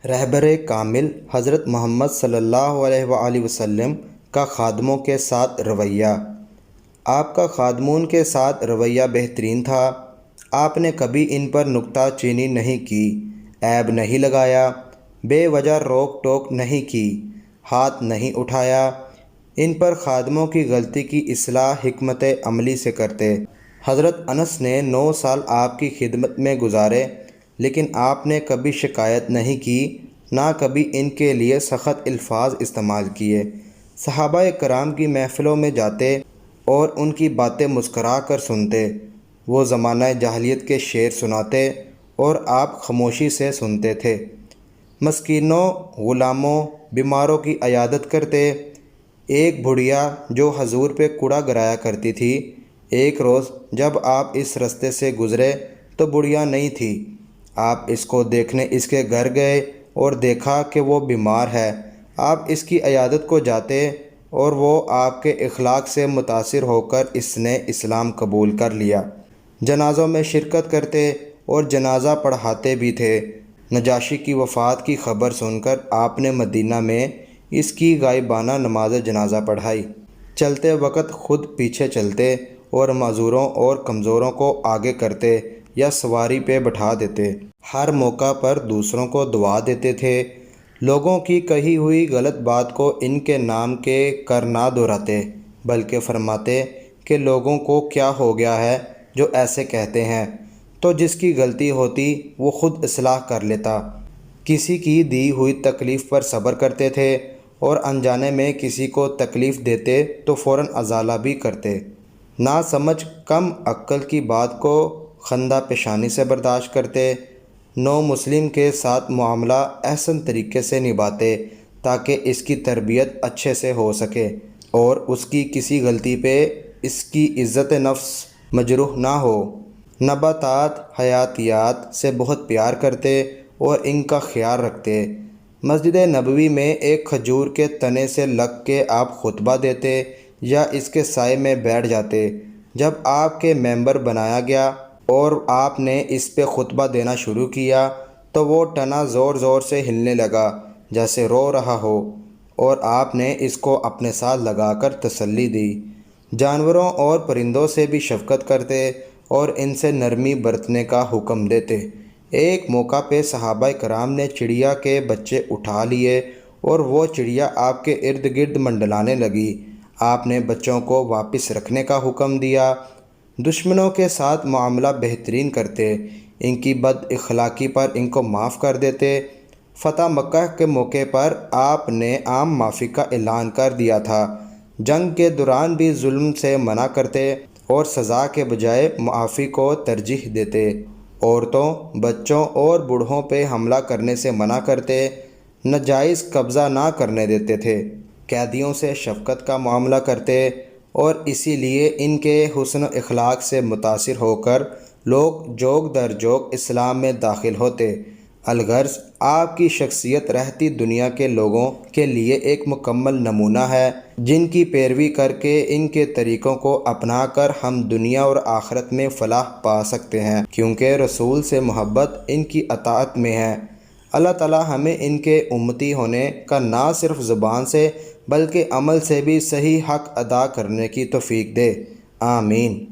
رہبر کامل حضرت محمد صلی اللہ علیہ وآلہ وسلم کا خادموں کے ساتھ رویہ۔ آپ کا خادمون کے ساتھ رویہ بہترین تھا۔ آپ نے کبھی ان پر نکتہ چینی نہیں کی، عیب نہیں لگایا، بے وجہ روک ٹوک نہیں کی، ہاتھ نہیں اٹھایا۔ ان پر خادموں کی غلطی کی اصلاح حکمت عملی سے کرتے۔ حضرت انس نے 9 سال آپ کی خدمت میں گزارے، لیکن آپ نے کبھی شکایت نہیں کی، نہ کبھی ان کے لیے سخت الفاظ استعمال کیے۔ صحابہ کرام کی محفلوں میں جاتے اور ان کی باتیں مسکرا کر سنتے۔ وہ زمانہ جاہلیت کے شعر سناتے اور آپ خاموشی سے سنتے تھے۔ مسکینوں، غلاموں، بیماروں کی عیادت کرتے۔ ایک بڑھیا جو حضور پہ کوڑا گرایا کرتی تھی، ایک روز جب آپ اس رستے سے گزرے تو بڑھیا نہیں تھی۔ آپ اس کو دیکھنے اس کے گھر گئے اور دیکھا کہ وہ بیمار ہے۔ آپ اس کی عیادت کو جاتے اور وہ آپ کے اخلاق سے متاثر ہو کر اس نے اسلام قبول کر لیا۔ جنازوں میں شرکت کرتے اور جنازہ پڑھاتے بھی تھے۔ نجاشی کی وفات کی خبر سن کر آپ نے مدینہ میں اس کی غائبانہ نماز جنازہ پڑھائی۔ چلتے وقت خود پیچھے چلتے اور معذوروں اور کمزوروں کو آگے کرتے یا سواری پہ بٹھا دیتے۔ ہر موقع پر دوسروں کو دعا دیتے تھے۔ لوگوں کی کہی ہوئی غلط بات کو ان کے نام کے کر نہ دہراتے، بلکہ فرماتے کہ لوگوں کو کیا ہو گیا ہے جو ایسے کہتے ہیں، تو جس کی غلطی ہوتی وہ خود اصلاح کر لیتا۔ کسی کی دی ہوئی تکلیف پر صبر کرتے تھے اور انجانے میں کسی کو تکلیف دیتے تو فوراً ازالہ بھی کرتے۔ نہ سمجھ کم عقل کی بات کو خندہ پیشانی سے برداشت کرتے۔ نو مسلم کے ساتھ معاملہ احسن طریقے سے نبھاتے تاکہ اس کی تربیت اچھے سے ہو سکے اور اس کی کسی غلطی پہ اس کی عزت نفس مجروح نہ ہو۔ نباتات، حیاتیات سے بہت پیار کرتے اور ان کا خیال رکھتے۔ مسجد نبوی میں ایک کھجور کے تنے سے لگ کے آپ خطبہ دیتے یا اس کے سائے میں بیٹھ جاتے۔ جب آپ کے ممبر بنایا گیا اور آپ نے اس پہ خطبہ دینا شروع کیا تو وہ تنا زور زور سے ہلنے لگا جیسے رو رہا ہو، اور آپ نے اس کو اپنے ساتھ لگا کر تسلی دی۔ جانوروں اور پرندوں سے بھی شفقت کرتے اور ان سے نرمی برتنے کا حکم دیتے۔ ایک موقع پہ صحابہ کرام نے چڑیا کے بچے اٹھا لیے اور وہ چڑیا آپ کے ارد گرد منڈلانے لگی۔ آپ نے بچوں کو واپس رکھنے کا حکم دیا۔ دشمنوں کے ساتھ معاملہ بہترین کرتے، ان کی بد اخلاقی پر ان کو معاف کر دیتے۔ فتح مکہ کے موقع پر آپ نے عام معافی کا اعلان کر دیا تھا۔ جنگ کے دوران بھی ظلم سے منع کرتے اور سزا کے بجائے معافی کو ترجیح دیتے۔ عورتوں، بچوں اور بوڑھوں پہ حملہ کرنے سے منع کرتے، ناجائز قبضہ نہ کرنے دیتے تھے۔ قیدیوں سے شفقت کا معاملہ کرتے اور اسی لیے ان کے حسن و اخلاق سے متاثر ہو کر لوگ جوگ در جوگ اسلام میں داخل ہوتے۔ الغرض آپ کی شخصیت رہتی دنیا کے لوگوں کے لیے ایک مکمل نمونہ ہے، جن کی پیروی کر کے ان کے طریقوں کو اپنا کر ہم دنیا اور آخرت میں فلاح پا سکتے ہیں، کیونکہ رسول سے محبت ان کی اطاعت میں ہے۔ اللہ تعالی ہمیں ان کے امتی ہونے کا نہ صرف زبان سے بلکہ عمل سے بھی صحیح حق ادا کرنے کی توفیق دے۔ آمین۔